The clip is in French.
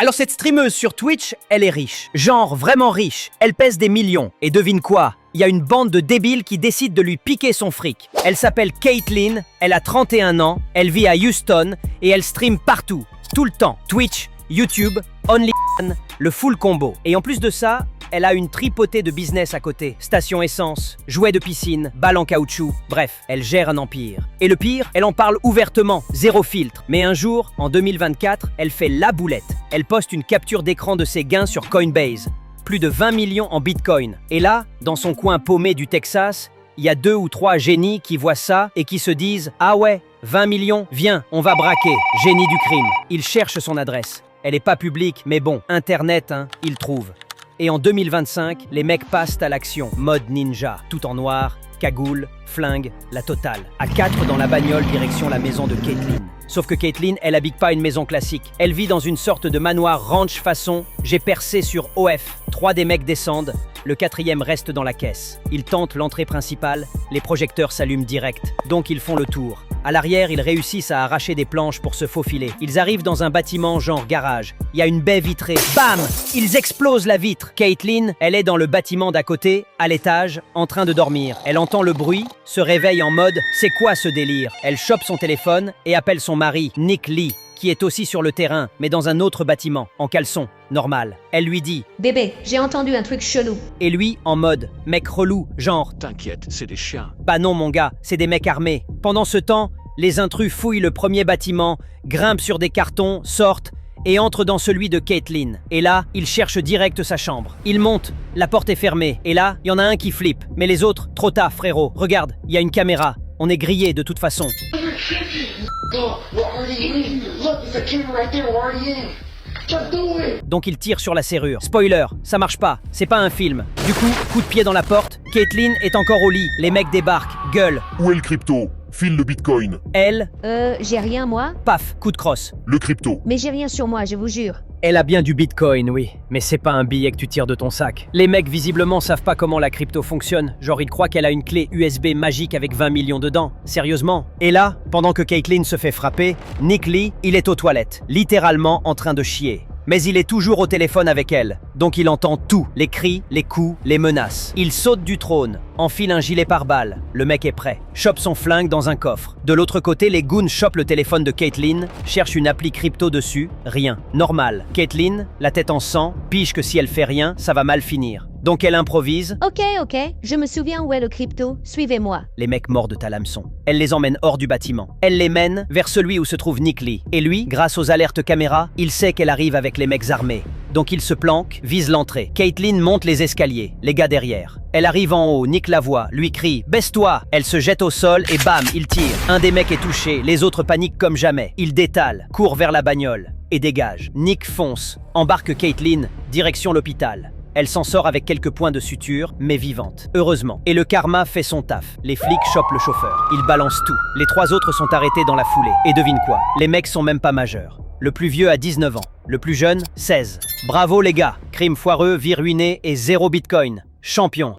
Alors cette streameuse sur Twitch, elle est riche. Genre vraiment riche. Elle pèse des millions. Et devine quoi? Il y a une bande de débiles qui décident de lui piquer son fric. Elle s'appelle Caitlyn, elle a 31 ans, elle vit à Houston et elle stream partout, tout le temps. Twitch, YouTube, OnlyFans, le full combo. Et en plus de ça, elle a une tripotée de business à côté. Station essence, jouets de piscine, balles en caoutchouc, bref, elle gère un empire. Et le pire, elle en parle ouvertement, zéro filtre. Mais un jour, en 2024, elle fait la boulette. Elle poste une capture d'écran de ses gains sur Coinbase. Plus de 20 millions en bitcoin. Et là, dans son coin paumé du Texas, il y a 2 ou 3 génies qui voient ça et qui se disent « Ah ouais, 20 millions, viens, on va braquer, génie du crime ». Ils cherchent son adresse. Elle n'est pas publique, mais bon, Internet, hein, ils trouvent. Et en 2025, les mecs passent à l'action, mode ninja, tout en noir, cagoule, flingue, la totale. À 4 dans la bagnole, direction la maison de Caitlyn. Sauf que Caitlyn, elle habite pas une maison classique. Elle vit dans une sorte de manoir ranch façon « J'ai percé sur OF ». 3 des mecs descendent, le 4e reste dans la caisse. Ils tentent l'entrée principale, les projecteurs s'allument direct, donc ils font le tour. À l'arrière, ils réussissent à arracher des planches pour se faufiler. Ils arrivent dans un bâtiment genre garage. Il y a une baie vitrée. Bam! Ils explosent la vitre. Caitlyn, elle est dans le bâtiment d'à côté, à l'étage, en train de dormir. Elle entend le bruit, se réveille en mode « C'est quoi ce délire ?» Elle chope son téléphone et appelle son mari, Nick Lee, qui est aussi sur le terrain, mais dans un autre bâtiment, en caleçon, normal. Elle lui dit « Bébé, j'ai entendu un truc chelou. » Et lui, en mode « Mec relou, genre « T'inquiète, c'est des chiens. » Bah non mon gars, c'est des mecs armés. Pendant ce temps, les intrus fouillent le premier bâtiment, grimpent sur des cartons, sortent et entrent dans celui de Caitlyn. Et là, ils cherchent direct sa chambre. Ils montent, la porte est fermée. Et là, il y en a un qui flippe. Mais les autres, trop tard frérot. Regarde, il y a une caméra. On est grillé de toute façon. Donc il tire sur la serrure. Spoiler, ça marche pas, c'est pas un film. Du coup, coup de pied dans la porte, Caitlyn est encore au lit. Les mecs débarquent, gueule. Où est le crypto? File le bitcoin. Elle, J'ai rien moi. paf, coup de crosse. Le crypto. Mais j'ai rien sur moi, je vous jure. Elle a bien du bitcoin, oui, mais c'est pas un billet que tu tires de ton sac. Les mecs visiblement savent pas comment la crypto fonctionne, genre ils croient qu'elle a une clé USB magique avec 20 millions dedans. Sérieusement. Et là, pendant que Caitlyn se fait frapper, Nick Lee, il est aux toilettes, littéralement en train de chier. Mais il est toujours au téléphone avec elle, donc il entend tout, les cris, les coups, les menaces. Il saute du trône, enfile un gilet pare-balles, le mec est prêt, chope son flingue dans un coffre. De l'autre côté, les goons chopent le téléphone de Caitlyn, cherchent une appli crypto dessus, rien, normal. Caitlyn, la tête en sang, pige que si elle fait rien, ça va mal finir. Donc elle improvise. Ok, je me souviens où est le crypto, suivez-moi. Les mecs mordent à l'hameçon. Elle les emmène hors du bâtiment. Elle les mène vers celui où se trouve Nick Lee. Et lui, grâce aux alertes caméra, il sait qu'elle arrive avec les mecs armés. Donc il se planque, vise l'entrée. Caitlyn monte les escaliers, les gars derrière. Elle arrive en haut, Nick la voit, lui crie « Baisse-toi !» Elle se jette au sol et bam, il tire. Un des mecs est touché, les autres paniquent comme jamais. Il détale, court vers la bagnole et dégage. Nick fonce, embarque Caitlyn, direction l'hôpital. Elle s'en sort avec quelques points de suture, mais vivante. Heureusement. Et le karma fait son taf. Les flics chopent le chauffeur. Ils balancent tout. Les 3 autres sont arrêtés dans la foulée. Et devine quoi? Les mecs sont même pas majeurs. Le plus vieux a 19 ans. Le plus jeune, 16. Bravo les gars. Crime foireux, vie ruinée et 0 bitcoin. Champion.